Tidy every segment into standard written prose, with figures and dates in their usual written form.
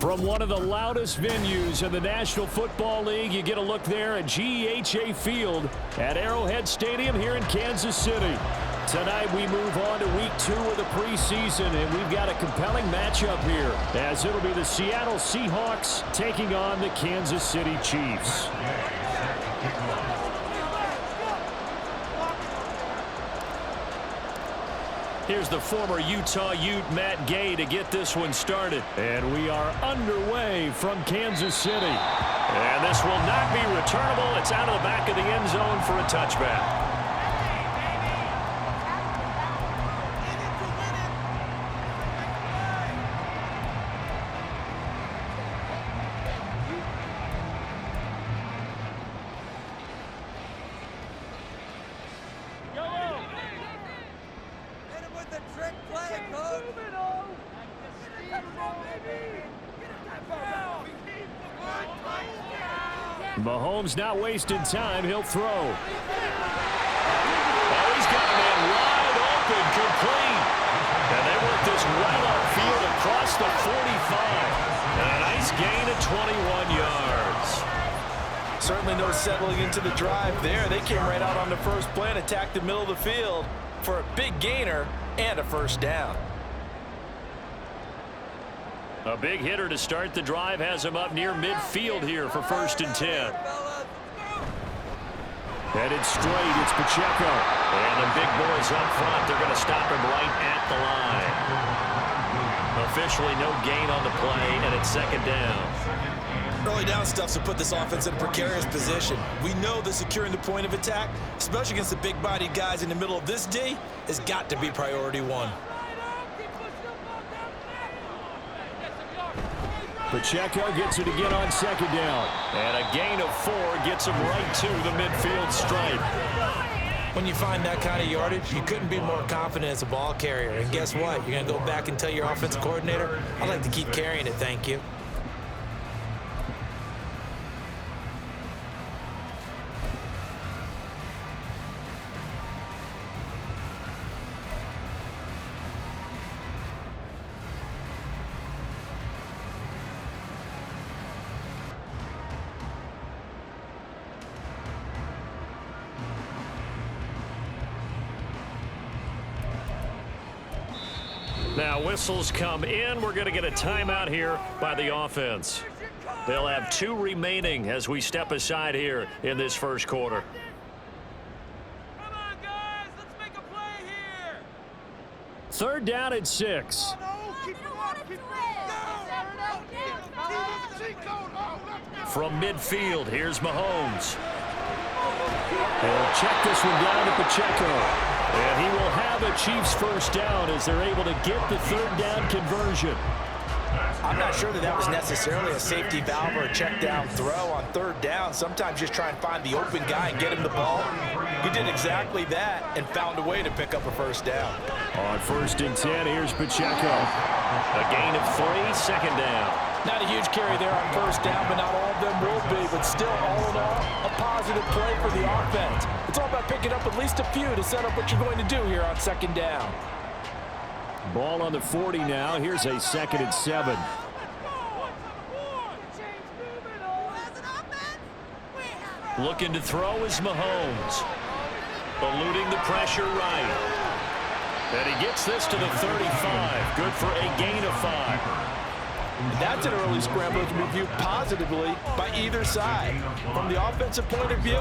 From one of the loudest venues in the National Football League, you get a look there at GEHA Field at Arrowhead Stadium here in Kansas City. Tonight we move on to week 2 of the preseason, and we've got a compelling matchup here, as it'll be the Seattle Seahawks taking on the Kansas City Chiefs. Here's the former Utah Ute Matt Gay to get this one started. And we are underway from Kansas City. And this will not be returnable. It's out of the back of the end zone for a touchback. Mahomes not wasting time. He'll throw. Oh, he's got a man wide open, complete. And they work this right upfield across the 45. And a nice gain of 21 yards. Certainly no settling into the drive there. They came right out on the first play and attacked the middle of the field for a big gainer and a first down. A big hitter to start the drive has him up near midfield here for 1st and 10. Headed straight, it's Pacheco. And the big boys up front, they're going to stop him right at the line. Officially no gain on the play, and it's 2nd down. Early down stuff's to put this offense in a precarious position. We know that securing the point of attack, especially against the big-bodied guys in the middle of this D, has got to be priority 1. Pacheco gets it again on 2nd down. And a gain of 4 gets him right to the midfield stripe. When you find that kind of yardage, you couldn't be more confident as a ball carrier. And guess what? You're going to go back and tell your offensive coordinator, I'd like to keep carrying it, thank you. Now whistles come in. We're going to get a timeout here by the offense. They'll have 2 remaining as we step aside here in this first quarter. Come on, guys. Let's make a play here. 3rd down and 6. From midfield, here's Mahomes. They'll check this one down to Pacheco. And he will have a Chiefs first down as they're able to get the 3rd down conversion. I'm not sure that was necessarily a safety valve or a check down throw on 3rd down. Sometimes just try and find the open guy and get him the ball. He did exactly that and found a way to pick up a first down. On 1st and 10, here's Pacheco. A gain of 3, 2nd down. Not a huge carry there on 1st down, but not all of them will be. But still, all in all, a positive play for the offense. It's all about picking up at least a few to set up what you're going to do here on 2nd down. Ball on the 40 now. Here's a 2nd and 7. Looking to throw is Mahomes. Eluding the pressure right. And he gets this to the 35. Good for a gain of 5. That's an early scramble that can be viewed positively by either side. From the offensive point of view,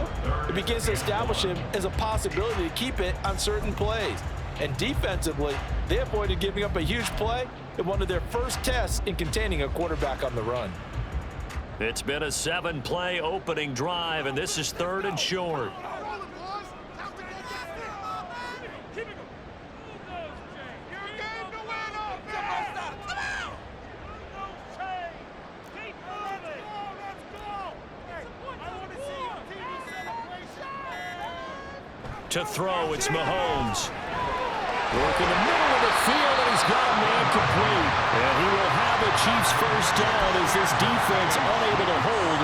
it begins to establish him as a possibility to keep it on certain plays. And defensively, they avoided giving up a huge play in one of their first tests in containing a quarterback on the run. It's been a 7-play opening drive, and this is 3rd and short. To throw, it's Mahomes. Work in the middle of the field, and he's got a man complete. And he will have a Chiefs first down as this defense unable to hold.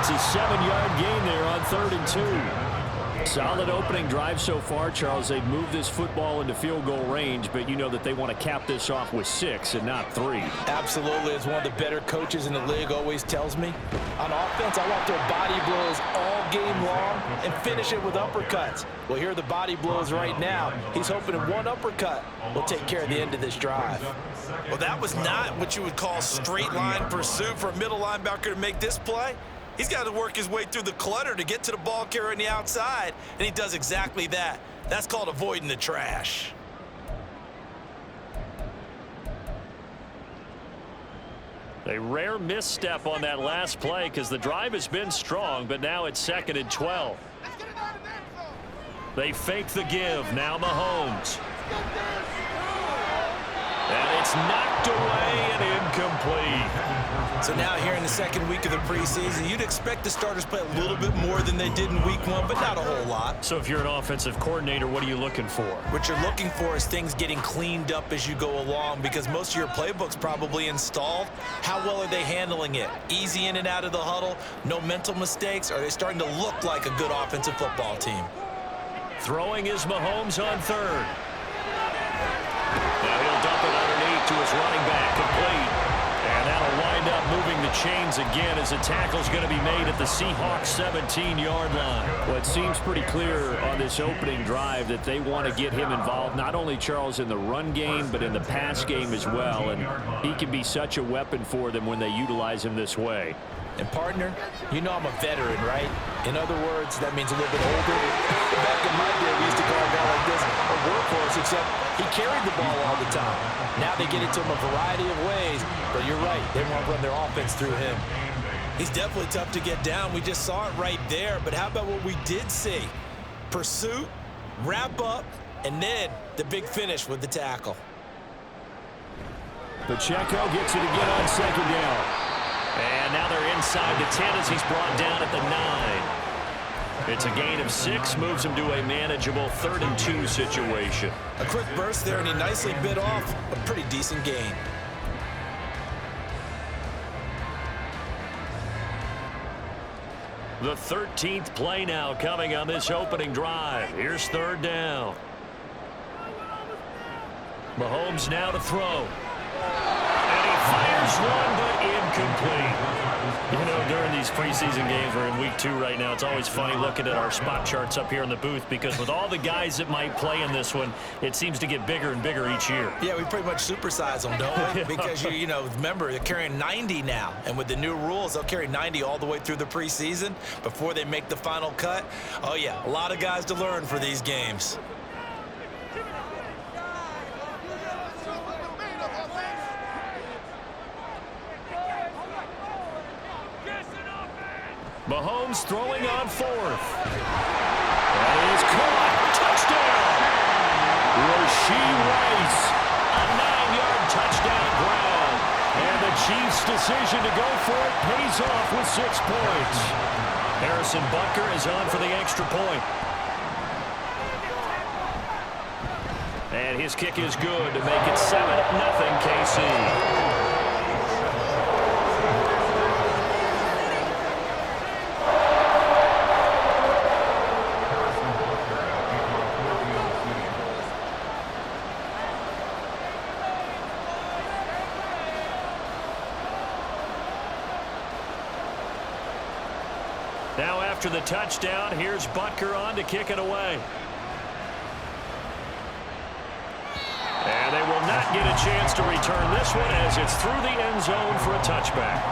It's a 7-yard gain there on 3rd and 2. Solid opening drive so far, Charles. They've moved this football into field goal range, but you know that they want to cap this off with 6 and not 3. Absolutely. As one of the better coaches in the league always tells me, on offense, I want their body blows all game long and finish it with uppercuts. Well, here are the body blows right now. He's hoping in one uppercut will take care of the end of this drive. Well, that was not what you would call straight line pursuit for a middle linebacker to make this play. He's got to work his way through the clutter to get to the ball carrier on the outside, and he does exactly that. That's called avoiding the trash. A rare misstep on that last play because the drive has been strong, but now it's 2nd and 12. They fake the give. Now Mahomes. And it's knocked away and incomplete. So now here in the second week of the preseason, you'd expect the starters to play a little bit more than they did in week 1, but not a whole lot. So if you're an offensive coordinator, what are you looking for? What you're looking for is things getting cleaned up as you go along, because most of your playbook's probably installed. How well are they handling it? Easy in and out of the huddle, no mental mistakes? Are they starting to look like a good offensive football team? Throwing is Mahomes on 3rd. Now he'll dump it underneath to his running back, complete. And that'll wind up moving the chains again as the tackle's going to be made at the Seahawks 17-yard line. Well, it seems pretty clear on this opening drive that they want to get him involved, not only, Charles, in the run game, but in the pass game as well. And he can be such a weapon for them when they utilize him this way. And partner, you know I'm a veteran, right? In other words, that means a little bit older. Back in my day, we used to call a guy like this a workhorse, except he carried the ball all the time. Now they get it to him a variety of ways, but you're right, they want to run their offense through him. He's definitely tough to get down. We just saw it right there, but how about what we did see? Pursuit, wrap up, and then the big finish with the tackle. Pacheco gets it again on 2nd down. And now they're inside the 10 as he's brought down at the 9. It's a gain of 6, moves him to a manageable 3rd and 2 situation. A quick burst there, and he nicely bit off a pretty decent gain. The 13th play now coming on this opening drive. Here's 3rd down. Mahomes now to throw. Fires one, but incomplete. You know, during these preseason games, we're in week 2 right now, it's always funny looking at our spot charts up here in the booth, because with all the guys that might play in this one, it seems to get bigger and bigger each year. Yeah, we pretty much supersize them, don't we? Because, you know, remember, they're carrying 90 now. And with the new rules, they'll carry 90 all the way through the preseason before they make the final cut. Oh, yeah, a lot of guys to learn for these games. Mahomes throwing on 4th. That is caught. Touchdown! Rashee Rice. A 9-yard touchdown grab. And the Chiefs' decision to go for it pays off with 6 points. Harrison Butker is on for the extra point. And his kick is good to make it 7-0 KC. Now after the touchdown, here's Butker on to kick it away. And they will not get a chance to return this one as it's through the end zone for a touchback.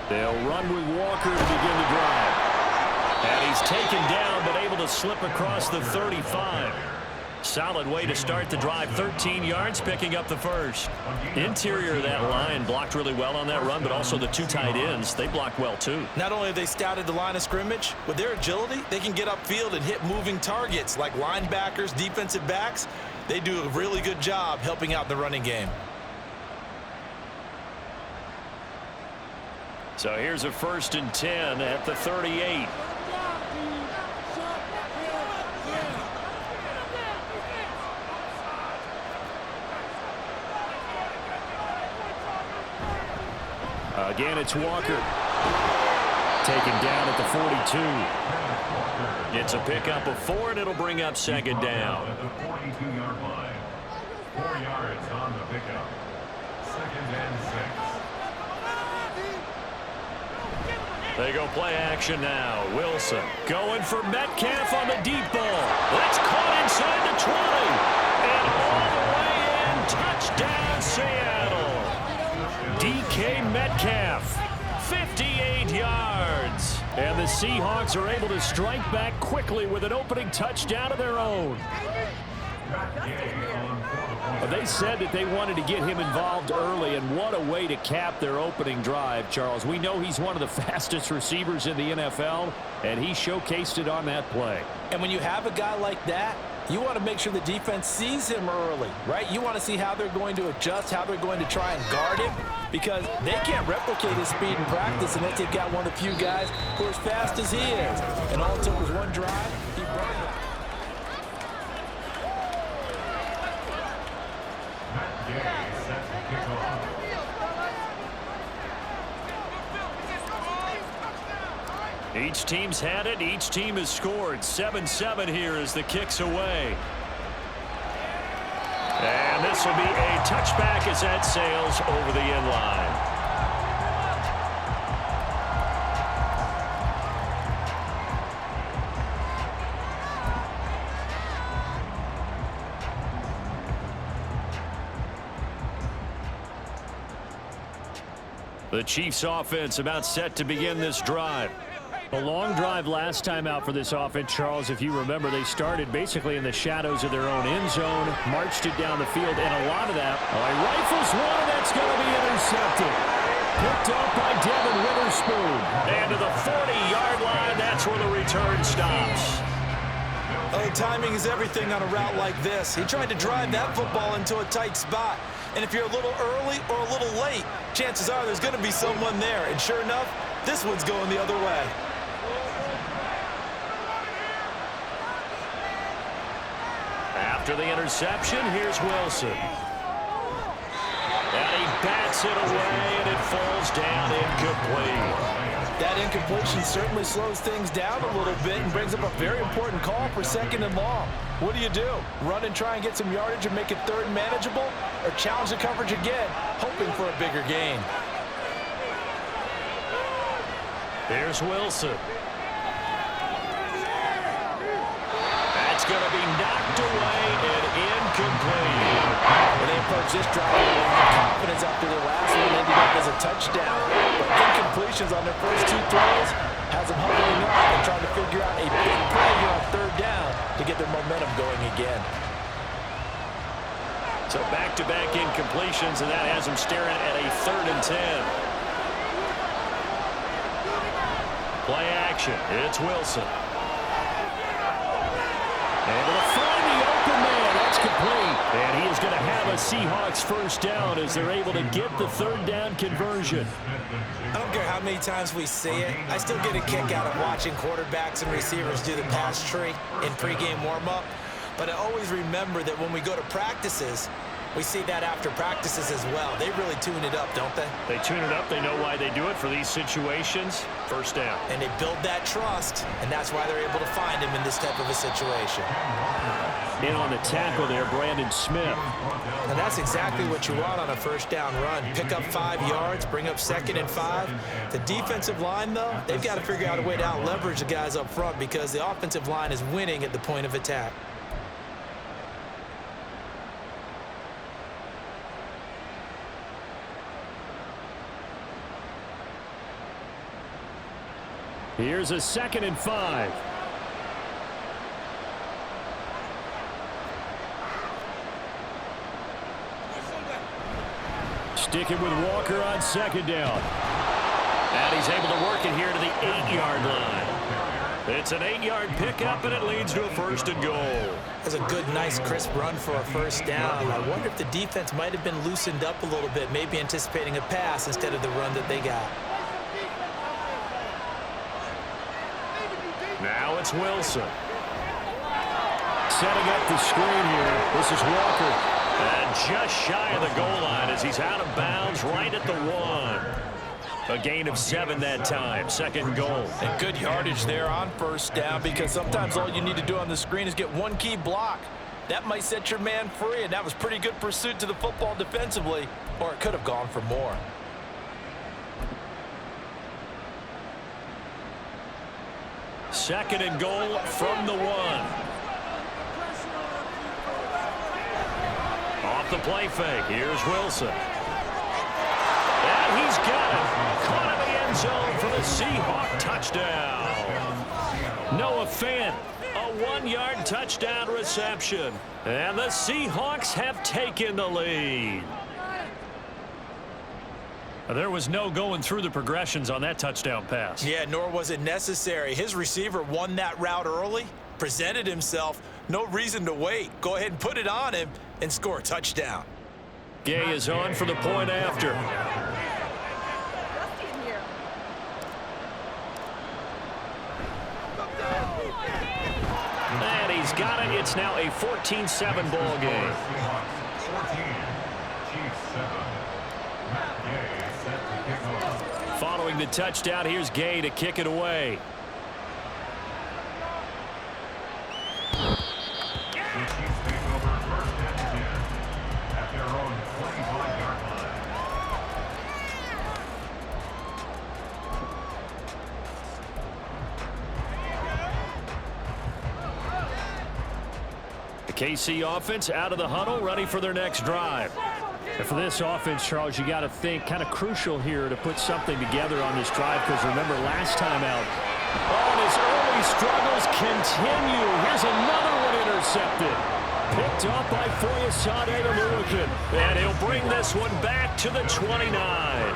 They'll run with Walker to begin the drive. And he's taken down, but able to slip across the 35. Solid way to start the drive. 13 yards, picking up the first. Interior of that line blocked really well on that run, but also the two tight ends, they blocked well too. Not only have they scouted the line of scrimmage, with their agility, they can get upfield and hit moving targets like linebackers, defensive backs. They do a really good job helping out the running game. So here's a 1st and 10 at the 38. Again, it's Walker. Taken down at the 42. It's a pickup of 4, and it'll bring up 2nd down. At the 42-yard line. 4 yards on the pickup. 2nd and 6. They go play action now. Wilson going for Metcalf on the deep ball. That's caught inside the 20. And all the way in. Touchdown, Seattle. DK Metcalf, 58 yards. And the Seahawks are able to strike back quickly with an opening touchdown of their own. They said that they wanted to get him involved early, and what a way to cap their opening drive, Charles. We know he's one of the fastest receivers in the NFL, and he showcased it on that play. And when you have a guy like that, you want to make sure the defense sees him early, right? You want to see how they're going to adjust, how they're going to try and guard him, because they can't replicate his speed in practice unless they've got one of the few guys who are as fast as he is. And all it took was one drive. He burned it. Each team's had it. Each team has scored. 7-7 here as the kick's away. And this will be a touchback as that sails over the end line. The Chiefs offense about set to begin this drive. A long drive last time out for this offense, Charles. If you remember, they started basically in the shadows of their own end zone, marched it down the field, and a lot of that, he rifles one, and that's going to be intercepted. Picked up by Devin Witherspoon. And to the 40-yard line, that's where the return stops. Oh, timing is everything on a route like this. He tried to drive that football into a tight spot. And if you're a little early or a little late, chances are there's going to be someone there. And sure enough, this one's going the other way. After the interception, here's Wilson. And he bats it away, and it falls down incomplete. That incompletion certainly slows things down a little bit and brings up a very important call for 2nd and long. What do? Run and try and get some yardage and make it 3rd and manageable? Or challenge the coverage again, hoping for a bigger gain? Here's Wilson. That's going to be knocked away and incomplete. When they approach this drive with confidence after their last one ended up as a touchdown. But incompletions on their first 2 throws has them hovering up and trying to figure out a big play here on 3rd down to get their momentum going again. So back-to-back incompletions, and that has them staring at a 3rd and 10. Play action. It's Wilson. Able to find the open man. That's complete. And he is going to have a Seahawks 1st down as they're able to get the 3rd down conversion. I don't care how many times we see it. I still get a kick out of watching quarterbacks and receivers do the pass tree in pregame warm-up. But I always remember that when we go to practices, we see that after practices as well. They really tune it up, don't they? They tune it up. They know why they do it for these situations. 1st down. And they build that trust, and that's why they're able to find him in this type of a situation. In on the tackle there, Brandon Smith. And that's exactly what you want on a 1st down run. Pick up 5 yards, bring up 2nd and 5. The defensive line, though, they've got to figure out a way to out-leverage the guys up front because the offensive line is winning at the point of attack. Here's a 2nd and 5. Sticking with Walker on second down. And he's able to work it here to the 8-yard line. It's an 8-yard pickup, and it leads to a 1st and goal. That's a good, nice, crisp run for a 1st down. I wonder if the defense might have been loosened up a little bit, maybe anticipating a pass instead of the run that they got. Now it's Wilson. Setting up the screen here. This is Walker. And just shy of the goal line as he's out of bounds right at the 1. A gain of 7 that time. 2nd and goal. And good yardage there on 1st down, because sometimes all you need to do on the screen is get one key block. That might set your man free, and that was pretty good pursuit to the football defensively, or it could have gone for more. Second and goal from the 1. Off the play fake. Here's Wilson. And he's got it. Caught in the end zone for the Seahawks touchdown. Noah Fant, a 1-yard touchdown reception. And the Seahawks have taken the lead. There was no going through the progressions on that touchdown pass. Yeah, nor was it necessary. His receiver won that route early, presented himself. No reason to wait. Go ahead and put it on him and score a touchdown. Gay is on for the point after. And he's got it. It's now a 14-7 ball game. Following the touchdown, here's Gay to kick it away. The KC offense out of the huddle, ready for their next drive. And for this offense, Charles, you got to think kind of crucial here to put something together on this drive, because remember last time out, and his early struggles continue. Here's another one intercepted. Picked off by Foyesade, the American. And he'll bring this one back to the 29.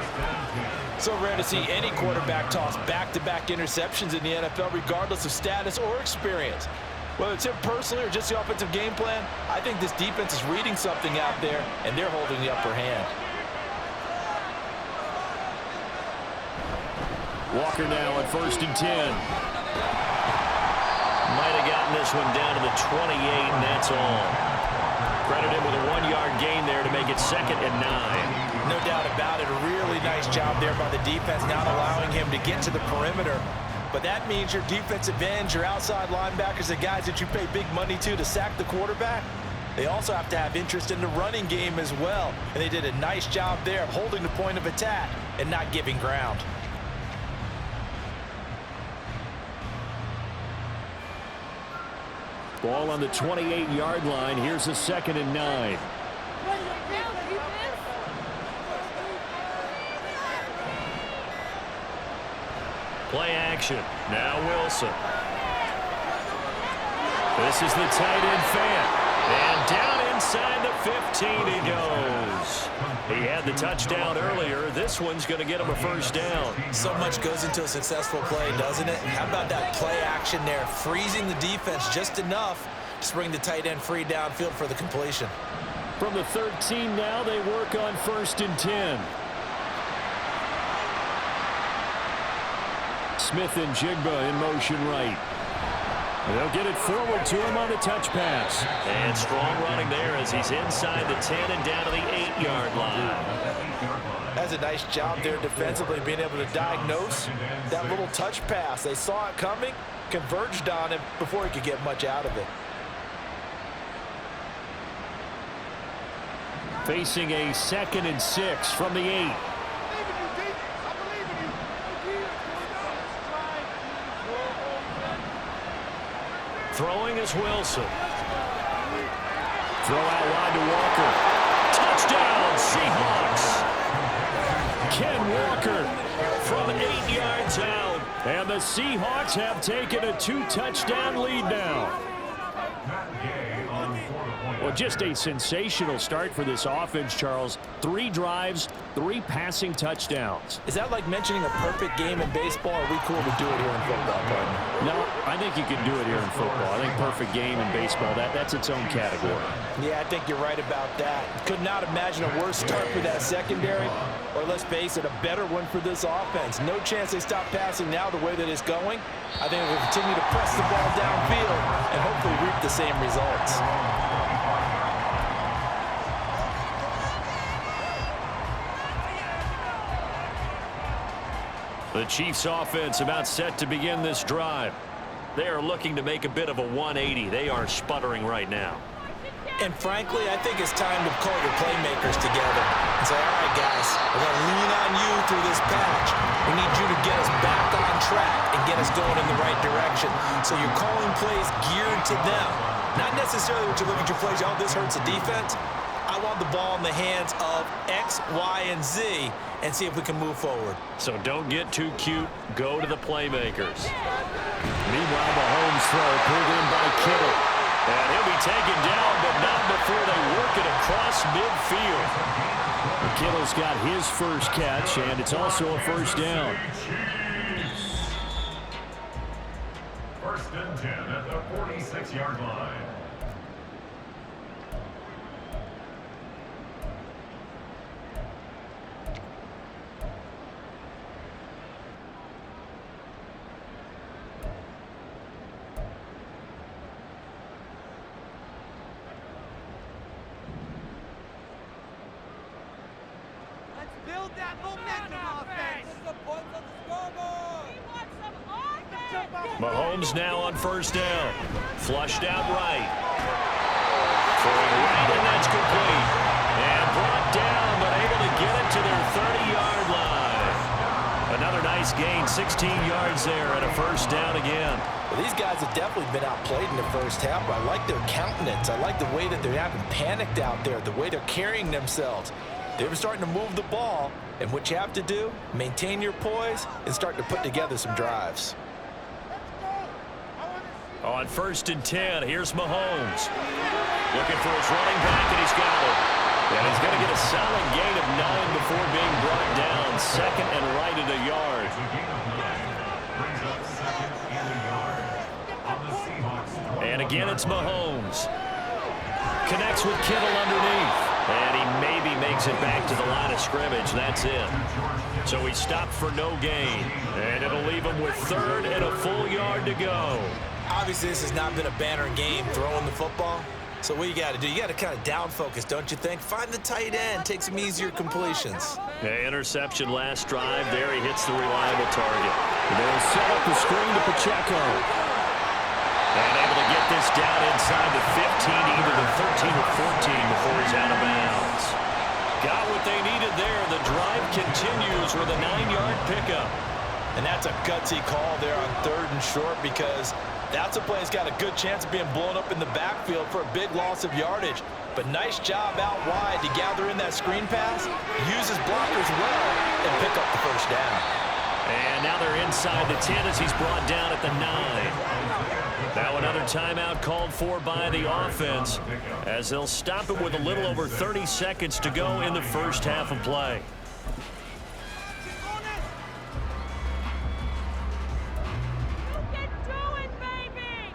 So rare to see any quarterback toss back-to-back interceptions in the NFL, regardless of status or experience. Whether it's him personally or just the offensive game plan, I think this defense is reading something out there, and they're holding the upper hand. Walker now at 1st and 10. Might have gotten this one down to the 28, and that's all. Credit him with a 1-yard gain there to make it 2nd and 9. No doubt about it. A really nice job there by the defense, not allowing him to get to the perimeter. But that means your defensive ends, your outside linebackers, the guys that you pay big money to sack the quarterback, they also have to have interest in the running game as well. And they did a nice job there of holding the point of attack and not giving ground. Ball on the 28-yard line. Here's a 2nd and 9. Play action. Now Wilson. This is the tight end Fant. And down inside the 15 he goes. He had the touchdown earlier. This one's going to get him a 1st down. So much goes into a successful play, doesn't it? How about that play action there? Freezing the defense just enough to bring the tight end free downfield for the completion. From the 13 now, they work on 1st and 10. Smith and Jigba in motion right. They'll get it forward to him on the touch pass. And strong running there as he's inside the 10 and down to the 8-yard line. That's a nice job there defensively, being able to diagnose that little touch pass. They saw it coming, converged on him before he could get much out of it. Facing a 2nd and 6 from the 8. Throwing is Wilson. Throw out wide to Walker. Touchdown, Seahawks. Ken Walker from 8 yards out. And the Seahawks have taken a 2-touchdown lead now. Well, just a sensational start for this offense, Charles. 3 drives, 3 passing touchdowns. Is that like mentioning a perfect game in baseball? Or are we cool to do it here in football, partner? No, I think you can do it here in football. I think perfect game in baseball, that's its own category. Yeah, I think you're right about that. Could not imagine a worse start for that secondary, or let's face it, a better one for this offense. No chance they stop passing now the way that it's going. I think we'll continue to press the ball downfield and hopefully reap the same results. The Chiefs offense about set to begin this drive. They are looking to make a bit of a 180. They are sputtering right now. And frankly, I think it's time to call your playmakers together and say, all right, guys, we're going to lean on you through this patch. We need you to get us back on track and get us going in the right direction. So you're calling plays geared to them. Not necessarily what you look at your plays, oh, this hurts the defense. I want the ball in the hands of X, Y, and Z and see if we can move forward. So don't get too cute. Go to the playmakers. Meanwhile, Mahomes throw pulled in by Kittle. And he'll be taken down, but not before they work it across midfield. Kittle's got his first catch, and it's also a first down. First and 10 at the 46-yard line. Build that momentum offense. The points on the scoreboard. We want some offense. Mahomes now on first down. Flushed out right. Throwing right, and that's complete. And brought down, but able to get it to their 30-yard line. Another nice gain, 16 yards there, and a first down again. Well, these guys have definitely been outplayed in the first half. I like their countenance. I like the way that they're having panicked out there, the way they're carrying themselves. They were starting to move the ball, and what you have to do, maintain your poise and start to put together some drives. On first and 10, here's Mahomes. Looking for his running back, and he's got it. And he's going to get a solid gain of 9 before being brought down. Second and right at a yard. Brings up second and a yard on the Seahawks. And again, it's Mahomes. Connects with Kittle underneath. And he maybe makes it back to the line of scrimmage. That's it. So he stopped for no gain. And it'll leave him with third and a full yard to go. Obviously, this has not been a banner game throwing the football. So what you got to do, you got to kind of down focus, don't you think? Find the tight end, take some easier completions. Interception last drive. There he hits the reliable target. They'll set up the screen to Pacheco. And able to get this down inside the 15, either the 13 or 14 before he's out of bounds. Got what they needed there. The drive continues with a 9-yard pickup. And that's a gutsy call there on third and short, because that's a play that's got a good chance of being blown up in the backfield for a big loss of yardage. But nice job out wide to gather in that screen pass, use his blockers well, and pick up the first down. And now they're inside the 10 as he's brought down at the 9. Now another timeout called for by the offense as they'll stop it with a little over 30 seconds to go in the first half of play. You can do it, baby.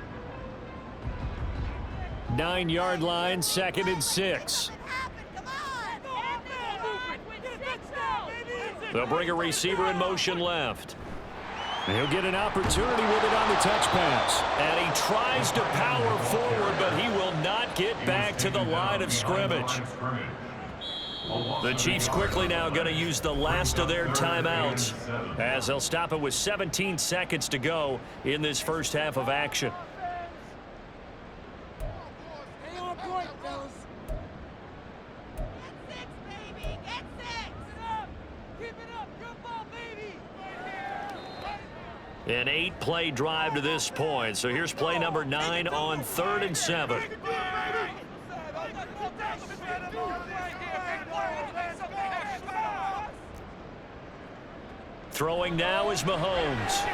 9-yard line, second and 6. They'll bring a receiver in motion left. He'll get an opportunity with it on the touch pass. And he tries to power forward, but he will not get back to the line of scrimmage. The Chiefs quickly now going to use the last of their timeouts as they'll stop it with 17 seconds to go in this first half of action. Stay on point, fellas. Get 6, baby. Get 6. Keep it up. Good ball, baby. An 8-play drive to this point. So here's play number 9 on 3rd and 7. Throwing now is Mahomes.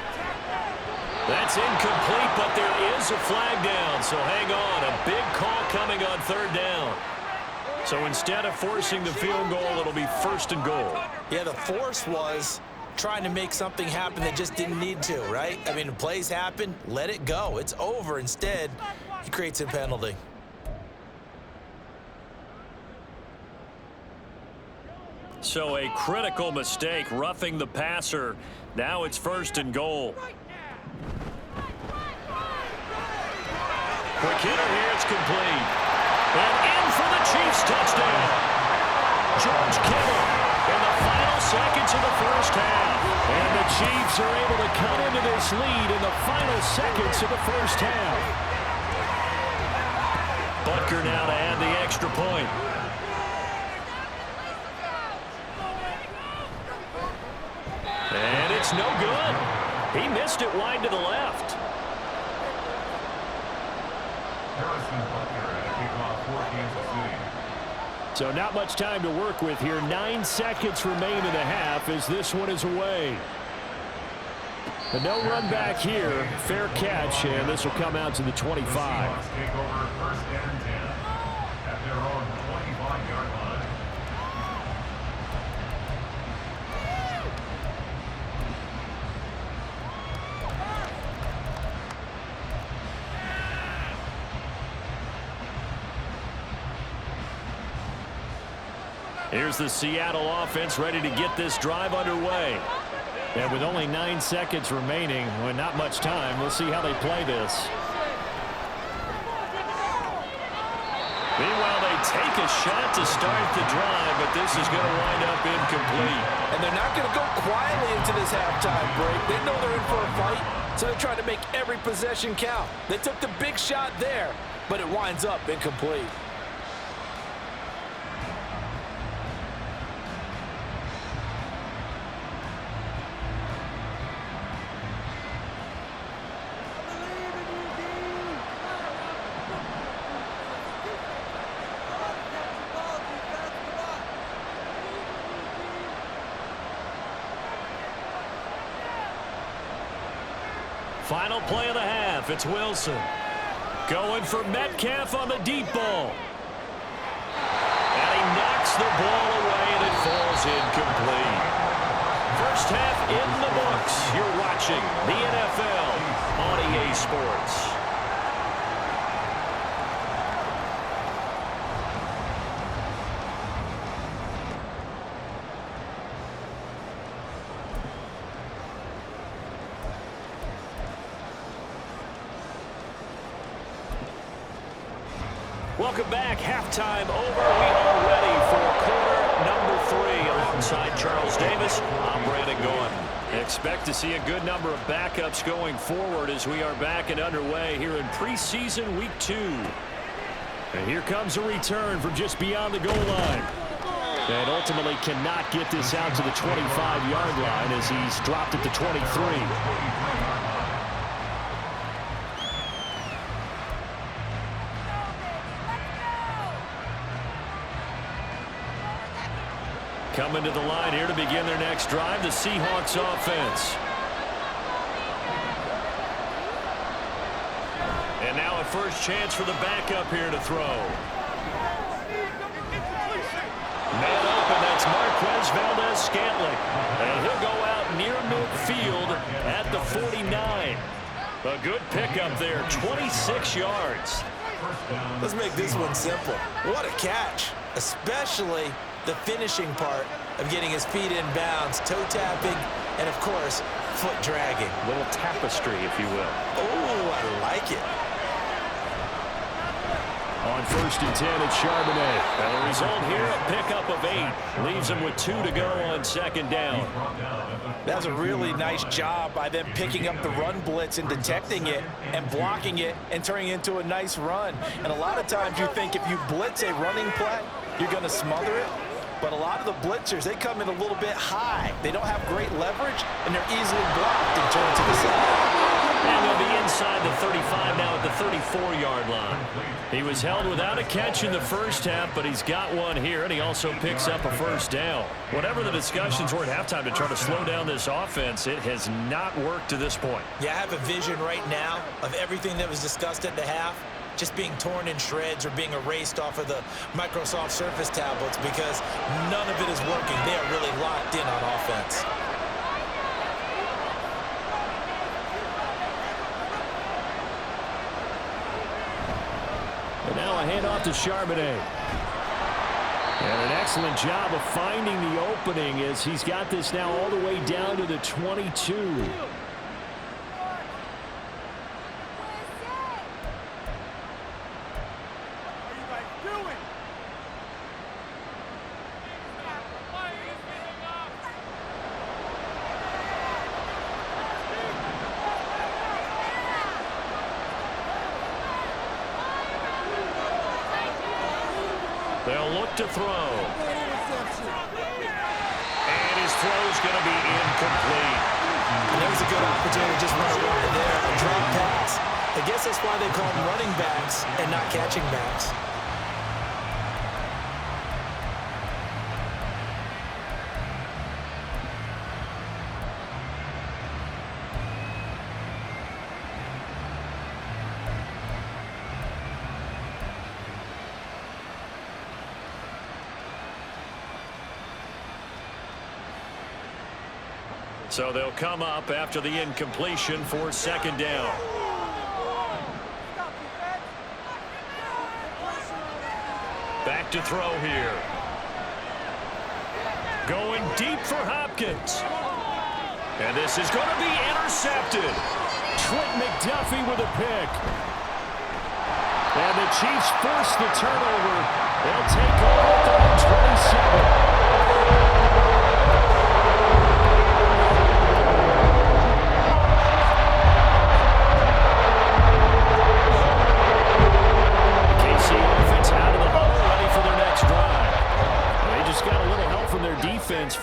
That's incomplete, but there is a flag down, so hang on. A big call coming on third down. So instead of forcing the field goal, it'll be 1st and goal. Yeah, the force was trying to make something happen that just didn't need to, right? I mean, the plays happen, let it go. It's over. Instead, he creates a penalty. So a critical mistake, roughing the passer. Now it's 1st and goal. Quick hitter here, it's complete. And in for the Chiefs touchdown. George Kittle in the final seconds of the first half. And the Chiefs are able to cut into this lead in the final seconds of the first half. Butker now to add the extra point. And it's no good. He missed it wide to the left. So not much time to work with here. 9 seconds remain in the half as this one is away. But no run back here. Fair catch, and this will come out to the 25. Seahawks take over 1st and 10 at their own 25-yard line. Here's the Seattle offense ready to get this drive underway. And with only 9 seconds remaining, well, not much time, we'll see how they play this. Meanwhile, they take a shot to start the drive, but this is going to wind up incomplete. And they're not going to go quietly into this halftime break. They know they're in for a fight, so they're trying to make every possession count. They took the big shot there, but it winds up incomplete. Final play of the half. It's Wilson. Going for Metcalf on the deep ball. And he knocks the ball away, and it falls incomplete. First half in the books. You're watching the NFL on EA Sports. Welcome back. Halftime over. We are ready for quarter number 3. Alongside Charles Davis, I'm Brandon Gordon. Expect to see a good number of backups going forward as we are back and underway here in preseason week 2. And here comes a return from just beyond the goal line. And ultimately cannot get this out to the 25-yard line as he's dropped at the 23. Coming to the line here to begin their next drive, the Seahawks offense. And now a first chance for the backup here to throw. Man open, that's Marquez Valdez-Scantling. And he'll go out near midfield at the 49. A good pickup there, 26 yards. Let's make this one simple. What a catch, especially the finishing part of getting his feet in bounds, toe tapping, and of course, foot dragging. A little tapestry, if you will. Oh, I like it. On 1st and 10, it's Charbonnet. And the result here, a pickup of 8. Leaves him with 2 to go on 2nd down. That was a really nice job by them picking up the run blitz and detecting it and blocking it and turning it into a nice run. And a lot of times you think if you blitz a running play, you're going to smother it. But a lot of the blitzers, they come in a little bit high. They don't have great leverage, and they're easily blocked and turned to the side. And they'll be inside the 35 now at the 34-yard line. He was held without a catch in the first half, but he's got one here, and he also picks up a first down. Whatever the discussions were at halftime to try to slow down this offense, it has not worked to this point. Yeah, I have a vision right now of everything that was discussed at the half just being torn in shreds or being erased off of the Microsoft Surface tablets because none of it is working. They are really locked in on offense. And now a handoff to Charbonnet. And an excellent job of finding the opening as he's got this now all the way down to the 22. They'll look to throw. And his throw's going to be incomplete. And that was a good opportunity to just run around there and drop pass. I guess that's why they call them running backs and not catching backs. So they'll come up after the incompletion for second down. Back to throw here. Going deep for Hopkins. And this is going to be intercepted. Trent McDuffie with a pick. And the Chiefs force the turnover. They'll take over at their own 27.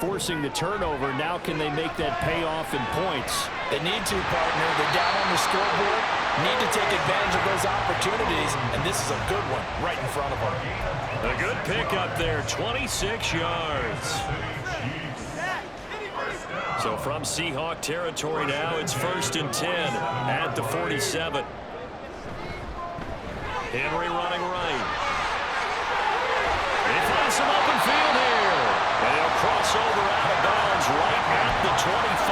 Forcing the turnover. Now can they make that payoff in points? They need to, partner. They're down on the scoreboard. Need to take advantage of those opportunities, and this is a good one right in front of them. A good pick up there, 26 yards. So from Seahawk territory now, it's 1st and 10 at the 47. Henry running right. He finds some open field here. And he'll cross over out of bounds right at the 25.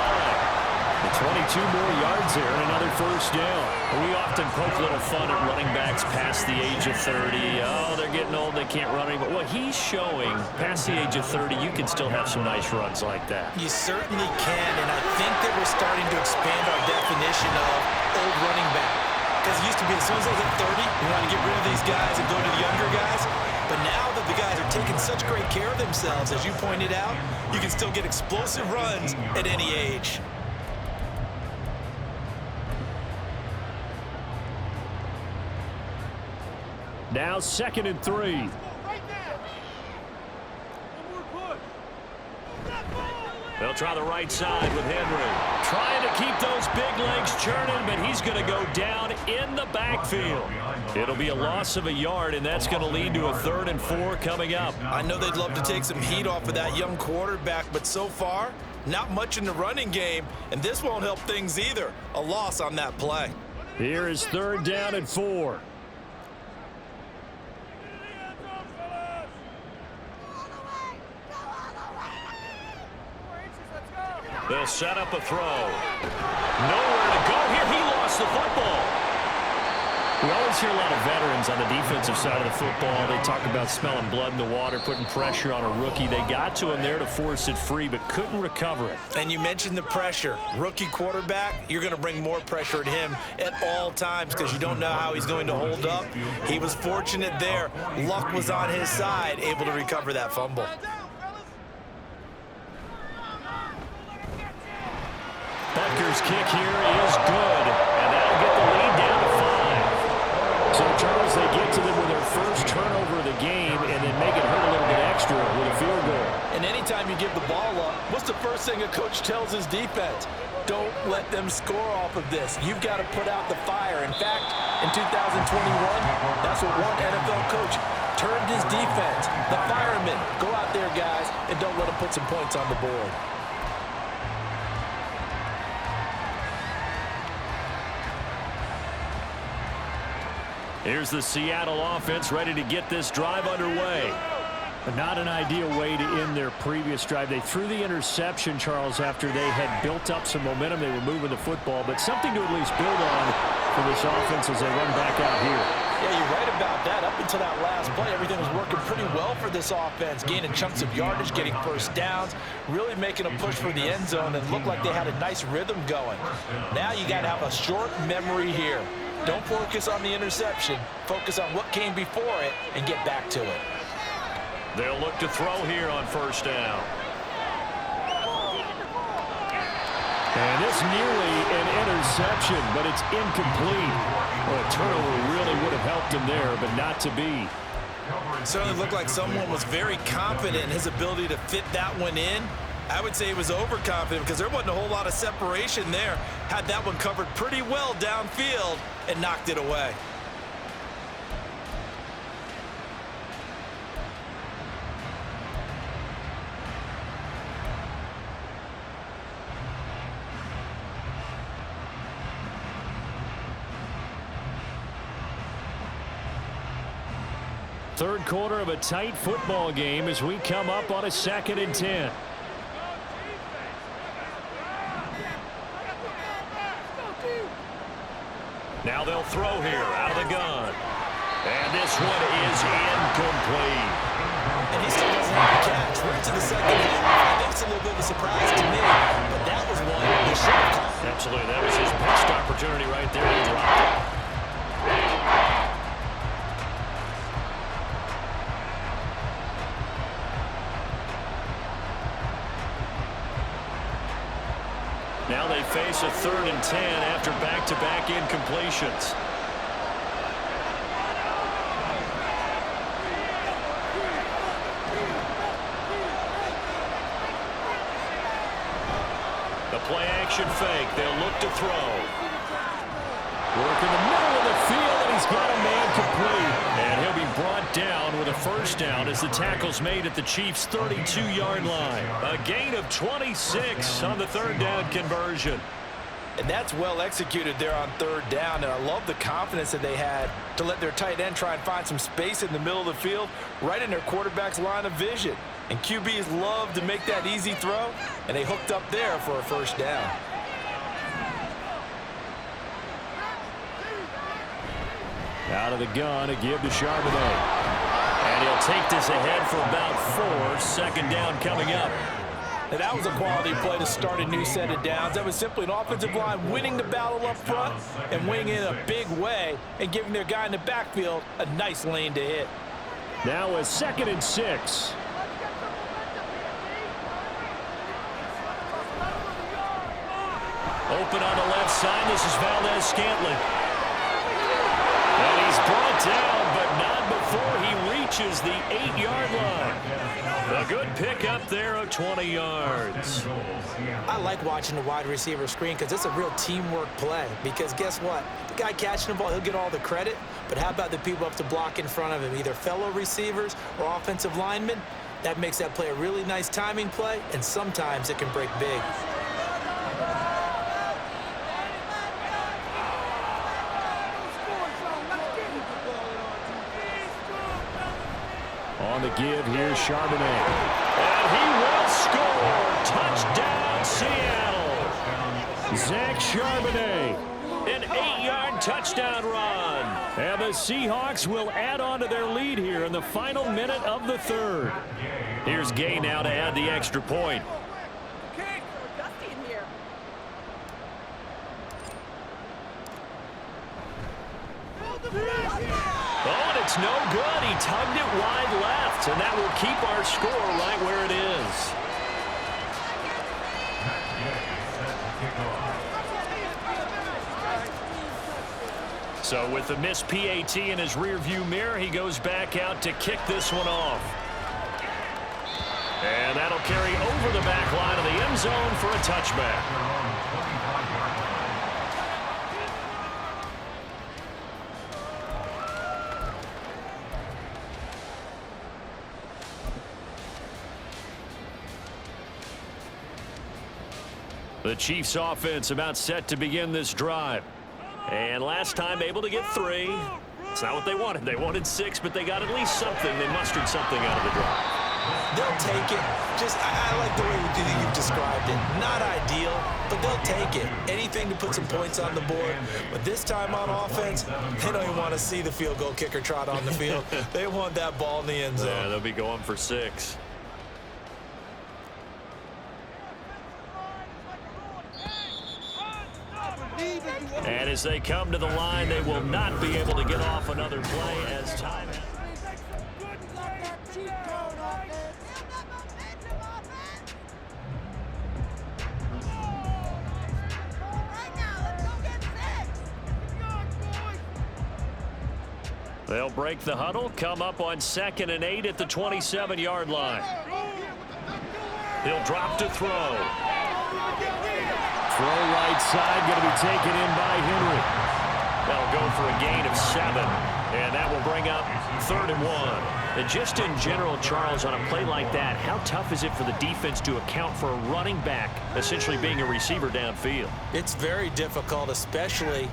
The 22 more yards there and another first down. We often poke a little fun at running backs past the age of 30. Oh, they're getting old, they can't run anymore. Well, he's showing past the age of 30, you can still have some nice runs like that. You certainly can, and I think that we're starting to expand our definition of old running back. Because it used to be as soon as they hit 30, we want to get rid of these guys and go to the younger guys. But now that the guys are taking such great care of themselves, as you pointed out, you can still get explosive runs at any age. Now 2nd and 3. They'll try the right side with Henry. Trying to keep those big legs churning, but he's going to go down in the backfield. It'll be a loss of a yard, and that's going to lead to a 3rd and 4 coming up. I know they'd love to take some heat off of that young quarterback, but so far, not much in the running game, and this won't help things either. A loss on that play. Here is 3rd down and 4. They'll set up a throw. Nowhere to go here. He lost the football. We always hear a lot of veterans on the defensive side of the football. They talk about smelling blood in the water, putting pressure on a rookie. They got to him there to force it free, but couldn't recover it. And you mentioned the pressure. Rookie quarterback, you're going to bring more pressure at him at all times because you don't know how he's going to hold up. He was fortunate there. Luck was on his side, able to recover that fumble. Butker's kick here is good, and that'll get the lead down to 5. So, Charles, they get to them with their first turnover of the game and then make it hurt a little bit extra with a field goal. And anytime you give the ball up, what's the first thing a coach tells his defense? Don't let them score off of this. You've got to put out the fire. In fact, in 2021, that's what one NFL coach termed his defense. The firemen. Go out there, guys, and don't let them put some points on the board. Here's the Seattle offense ready to get this drive underway. But not an ideal way to end their previous drive. They threw the interception, Charles, after they had built up some momentum. They were moving the football, but something to at least build on for this offense as they run back out here. Yeah, you're right about that. Up until that last play, everything was working pretty well for this offense, gaining chunks of yardage, getting first downs, really making a push for the end zone, and looked like they had a nice rhythm going. Now you got to have a short memory here. Don't focus on the interception. Focus on what came before it and get back to it. They'll look to throw here on first down. And it's nearly an interception, but it's incomplete. Well, a turnover really would have helped him there, but not to be. It certainly looked like someone was very confident in his ability to fit that one in. I would say he was overconfident because there wasn't a whole lot of separation there. Had that one covered pretty well downfield and knocked it away. Third quarter of a tight football game as we come up on a 2nd and 10. Now they'll throw here out of the gun. And this one is incomplete. And he still doesn't have the catch. We're into the second half. I think it's a little bit of a surprise to me, but that was one he should have caught. Absolutely. That was his best opportunity right there. He dropped it. Now they face a 3rd and 10 after back-to-back incompletions. The play-action fake. They'll look to throw. Work in the middle of the field, and he's got a man complete. And he'll be brought down with a first down as the tackle's made at the Chiefs' 32-yard line. A gain of 26 on the 3rd down conversion. And that's well executed there on 3rd down, and I love the confidence that they had to let their tight end try and find some space in the middle of the field, right in their quarterback's line of vision. And QBs love to make that easy throw, and they hooked up there for a first down. Out of the gun, a give to Charbonnet. And he'll take this ahead for about 4. 2nd down coming up. And that was a quality play to start a new set of downs. That was simply an offensive line winning the battle up front and winning it in a big way and giving their guy in the backfield a nice lane to hit. Now a 2nd and 6. Open on the left side. This is Valdez-Scantling. And he's brought down, but not before he reaches the 8-yard line. A good pickup there of 20 yards. I like watching the wide receiver screen because it's a real teamwork play. Because guess what? The guy catching the ball, he'll get all the credit. But how about the people up to block in front of him, either fellow receivers or offensive linemen? That makes that play a really nice timing play, and sometimes it can break big. On the give, here's Charbonnet. And he will score. Touchdown, Seattle. Zach Charbonnet. An 8-yard touchdown run. And the Seahawks will add on to their lead here in the final minute of the 3rd. Here's Gay now to add the extra point. Oh, and it's no good. He tugged it wide left, and that will keep our score right where it is. So with the missed PAT in his rearview mirror, he goes back out to kick this one off. And that'll carry over the back line of the end zone for a touchback. The Chiefs offense about set to begin this drive. And last time able to get 3. It's not what they wanted. They wanted 6, but they got at least something. They mustered something out of the drive. They'll take it. I like the way you've described it. Not ideal, but they'll take it. Anything to put some points on the board. But this time on offense, they don't even want to see the field goal kicker trot on the field. They want that ball in the end zone. Yeah, they'll be going for 6. And as they come to the line, they will not be able to get off another play as time. They'll break the huddle, come up on 2nd and 8 at the 27-yard line. He'll drop to throw. Throw right side, going to be taken in by Henry. That'll go for a gain of 7, and that will bring up 3rd and 1. And just in general, Charles, on a play like that, how tough is it for the defense to account for a running back essentially being a receiver downfield? It's very difficult, especially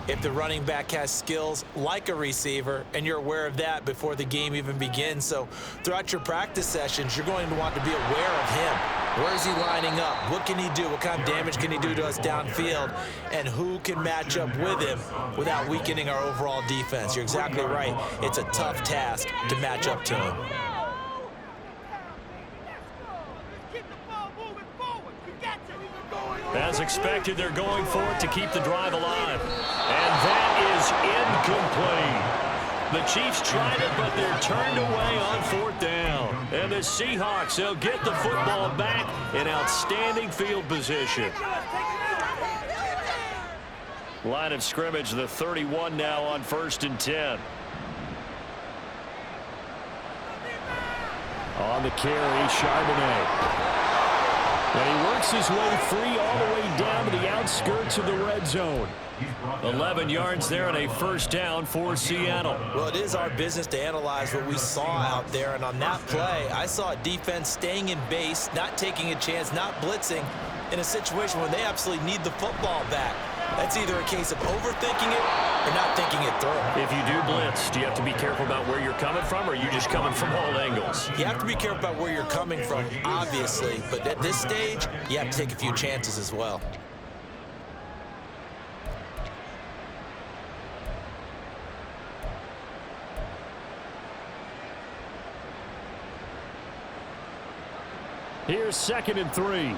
if the running back has skills like a receiver, and you're aware of that before the game even begins. So throughout your practice sessions, you're going to want to be aware of him. Where is he lining up? What can he do? What kind of damage can he do to us downfield? And who can match up with him without weakening our overall defense? You're exactly right. It's a tough task to match up to him. As expected, they're going for it to keep the drive alive. And that is incomplete. The Chiefs tried it, but they're turned away on 4th down. And the Seahawks, they'll get the football back in outstanding field position. Line of scrimmage, the 31 now on 1st and 10. On the carry, Charbonnet. And he works his way free all the way down to the outskirts of the red zone. 11 yards there and a 1st down for Seattle. Well, it is our business to analyze what we saw out there. And on that play, I saw a defense staying in base, not taking a chance, not blitzing in a situation where they absolutely need the football back. That's either a case of overthinking it or not thinking it through. If you do blitz, do you have to be careful about where you're coming from, or are you just coming from all angles? You have to be careful about where you're coming from, obviously. But at this stage, you have to take a few chances as well. Here's 2nd and 3.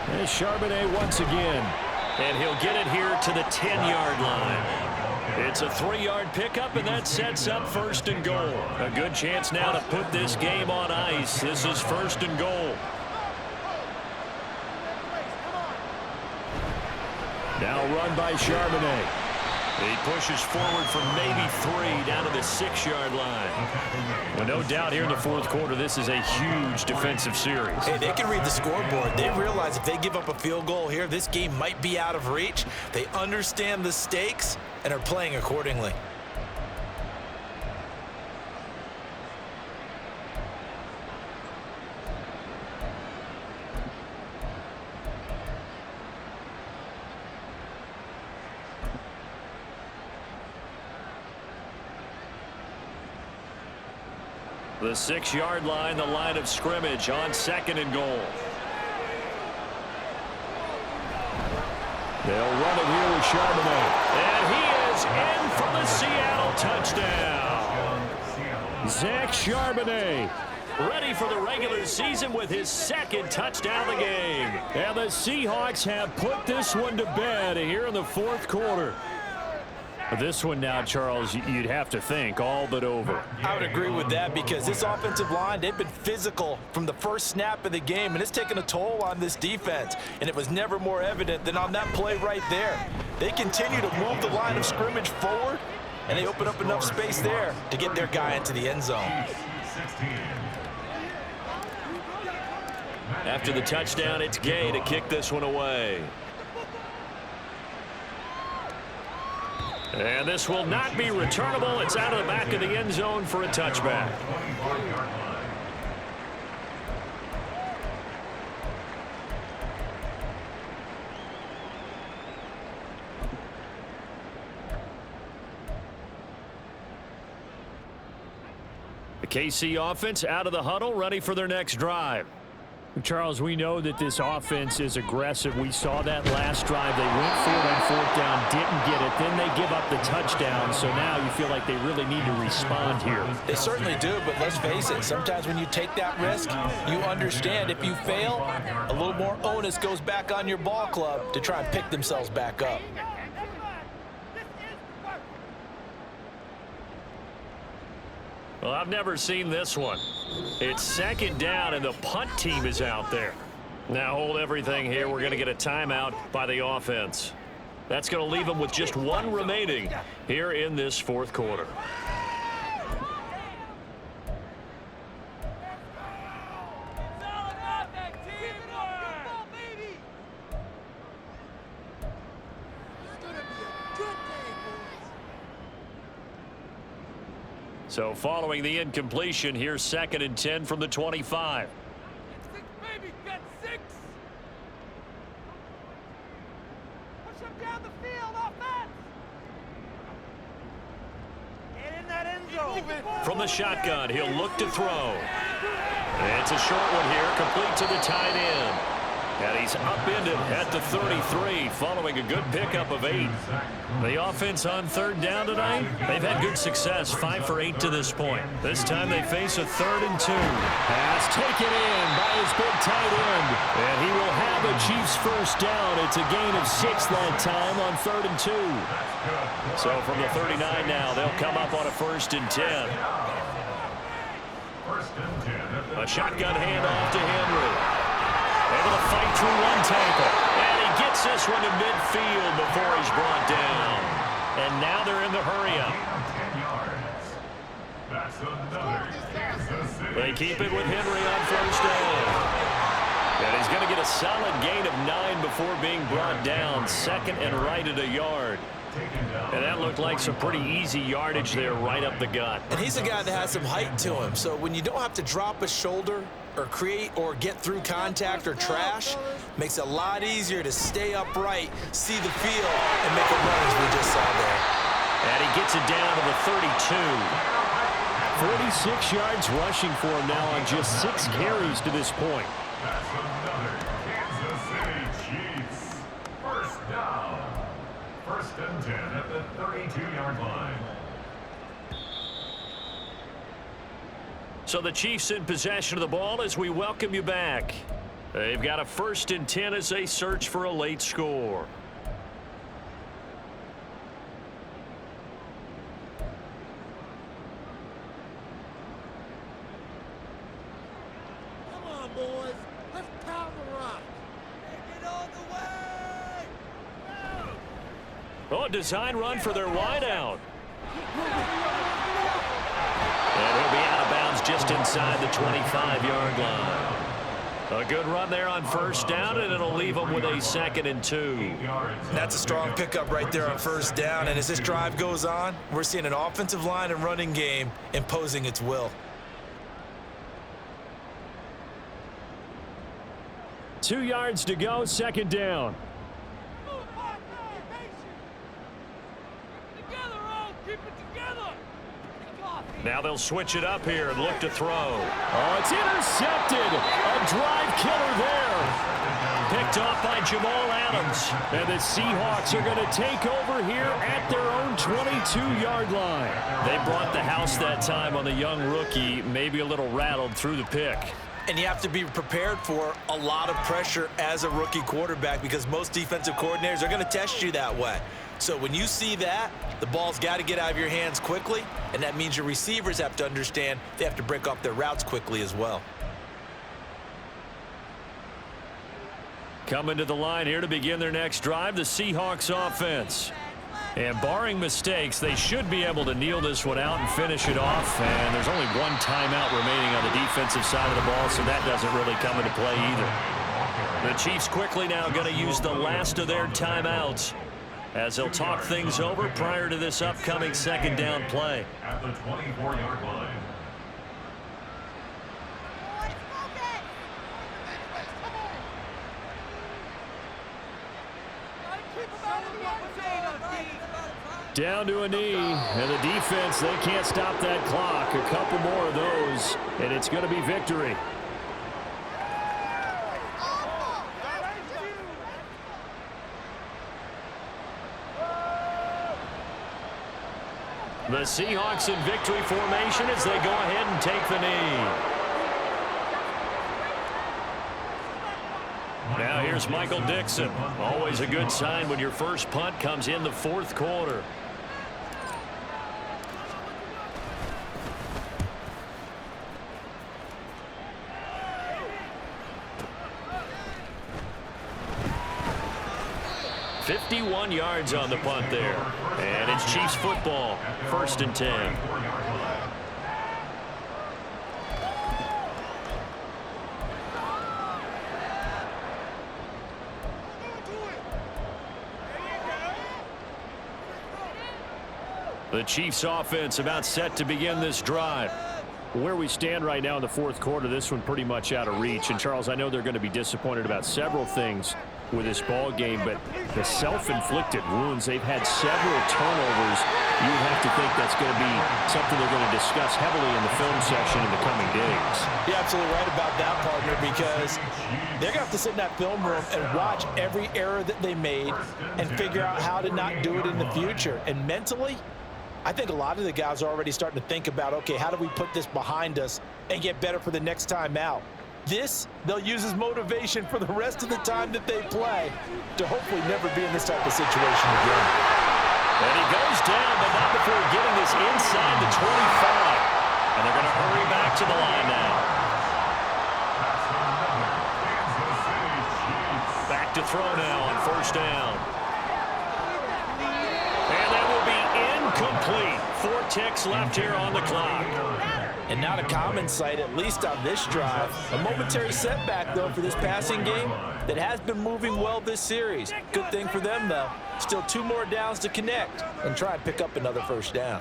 And Charbonnet once again. And he'll get it here to the 10-yard line. It's a 3-yard pickup, and that sets up 1st and goal. A good chance now to put this game on ice. This is 1st and goal. Now run by Charbonnet. He pushes forward for maybe 3 down to the 6-yard line. Well, no doubt here in the 4th quarter, this is a huge defensive series. Hey, they can read the scoreboard. They realize if they give up a field goal here, this game might be out of reach. They understand the stakes and are playing accordingly. The 6-yard line, the line of scrimmage on 2nd and goal. They'll run it here with Charbonnet. And he is in for the Seattle touchdown. Zach Charbonnet ready for the regular season with his 2nd touchdown of the game. And the Seahawks have put this one to bed here in the 4th quarter. This one now, Charles, you'd have to think all but over. I would agree with that because this offensive line, they've been physical from the first snap of the game, and it's taken a toll on this defense. And it was never more evident than on that play right there. They continue to move the line of scrimmage forward, and they open up enough space there to get their guy into the end zone. 16. After the touchdown, it's Gay to kick this one away. And this will not be returnable. It's out of the back of the end zone for a touchback. The KC offense out of the huddle, ready for their next drive. Charles, we know that this offense is aggressive. We saw that last drive. They went for it on fourth down, didn't get it. Then they give up the touchdown. So now you feel like they really need to respond here. They certainly do, but let's face it. Sometimes when you take that risk, you understand if you fail, a little more onus goes back on your ball club to try and pick themselves back up. Well, I've never seen this one. It's second down, and the punt team is out there. Now hold everything here. We're going to get a timeout by the offense. That's going to leave them with just one remaining here in this fourth quarter. So following the incompletion, here's 2nd and 10 from the 25. Get 6, baby, get 6. Push him down the field, offense. Get in that end zone. From the shotgun, he'll look to throw. It's a short one here, complete to the tight end. And he's upended at the 33 following a good pickup of 8. The offense on third down tonight, they've had good success, 5 for 8 to this point. This time they face a 3rd and 2. Pass taken in by his big tight end. And he will have a Chiefs first down. It's a gain of 6 that time on 3rd and 2. So from the 39 now, they'll come up on a 1st and 10. A shotgun handoff to Henry. Able to fight through one tackle. And he gets this one to midfield before he's brought down. And now they're in the hurry-up. They keep it with Henry on first down. And he's going to get a solid gain of 9 before being brought down. 2nd and right at a yard. And that looked like some pretty easy yardage there right up the gut. And he's a guy that has some height to him. So when you don't have to drop a shoulder or create or get through contact or trash, makes it a lot easier to stay upright, see the field, and make a run as we just saw there. And he gets it down to the 32. 46 yards rushing for him now on just 6 carries to this point. That's another Kansas City Chiefs. First down. 1st and 10 at the 32-yard line. So the Chiefs in possession of the ball as we welcome you back. They've got a 1st and 10 as they search for a late score. Come on, boys. Let's pound the rock. Take it all the way. Oh, a design run for their wideout. And he'll be out of bounds just inside the 25-yard line. A good run there on first down, and it'll leave them with a 2nd and 2. That's a strong pickup right there on first down. And as this drive goes on, we're seeing an offensive line and running game imposing its will. 2 yards to go, 2nd down. Now they'll switch it up here and look to throw. Oh, it's intercepted. A drive killer there. Picked off by Jamal Adams. And the Seahawks are going to take over here at their own 22-yard line. They brought the house that time on the young rookie, maybe a little rattled through the pick. And you have to be prepared for a lot of pressure as a rookie quarterback because most defensive coordinators are going to test you that way. So when you see that, the ball's got to get out of your hands quickly, and that means your receivers have to understand they have to break off their routes quickly as well. Coming to the line here to begin their next drive, the Seahawks offense. And barring mistakes, they should be able to kneel this one out and finish it off. And there's only one timeout remaining on the defensive side of the ball, so that doesn't really come into play either. The Chiefs quickly now going to use the last of their timeouts as they'll talk things over prior to this upcoming second down play. At the 24-yard line. Down to a knee, and the defense, they can't stop that clock. A couple more of those, and it's going to be victory. The Seahawks in victory formation as they go ahead and take the knee. Now here's Michael Dixon. Always a good sign when your first punt comes in the fourth quarter. .51 yards on the punt there. And it's Chiefs football, 1st and 10. The Chiefs offense about set to begin this drive. Where we stand right now in the fourth quarter, this one pretty much out of reach. And Charles, I know they're going to be disappointed about several things with this ball game, but the self-inflicted wounds, they've had several turnovers. You have to think that's going to be something they're going to discuss heavily in the film section in the coming days. You're absolutely right about that, partner, because they're going to have to sit in that film room and watch every error that they made and figure out how to not do it in the future. And mentally, I think a lot of the guys are already starting to think about, okay, how do we put this behind us and get better for the next time out? This, they'll use as motivation for the rest of the time that they play to hopefully never be in this type of situation again. And he goes down, but not before getting this inside the 25. And they're going to hurry back to the line now. Back to throw now on 1st down. And that will be incomplete. 4 ticks left here on the clock. And not a common sight, at least on this drive. A momentary setback, though, for this passing game that has been moving well this series. Good thing for them, though. Still 2 more downs to connect and try and pick up another 1st down.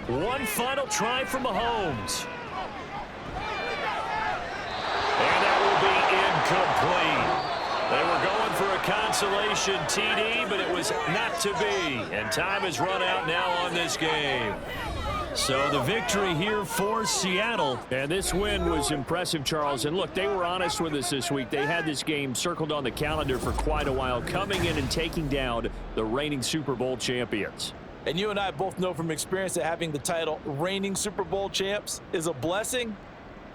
One final try from Mahomes. And that will be incomplete. They were going for a consolation TD, but it was not to be. And time has run out now on this game. So the victory here for Seattle. And this win was impressive, Charles. And look, they were honest with us this week. They had this game circled on the calendar for quite a while, coming in and taking down the reigning Super Bowl champions. And you and I both know from experience that having the title reigning Super Bowl champs is a blessing,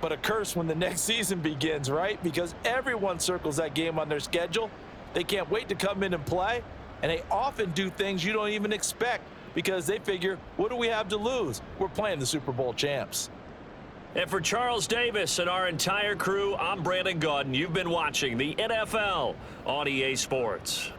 but a curse when the next season begins, right? Because everyone circles that game on their schedule. They can't wait to come in and play, and they often do things you don't even expect because they figure, what do we have to lose? We're playing the Super Bowl champs. And for Charles Davis and our entire crew, I'm Brandon Gaudin. You've been watching the NFL on EA Sports.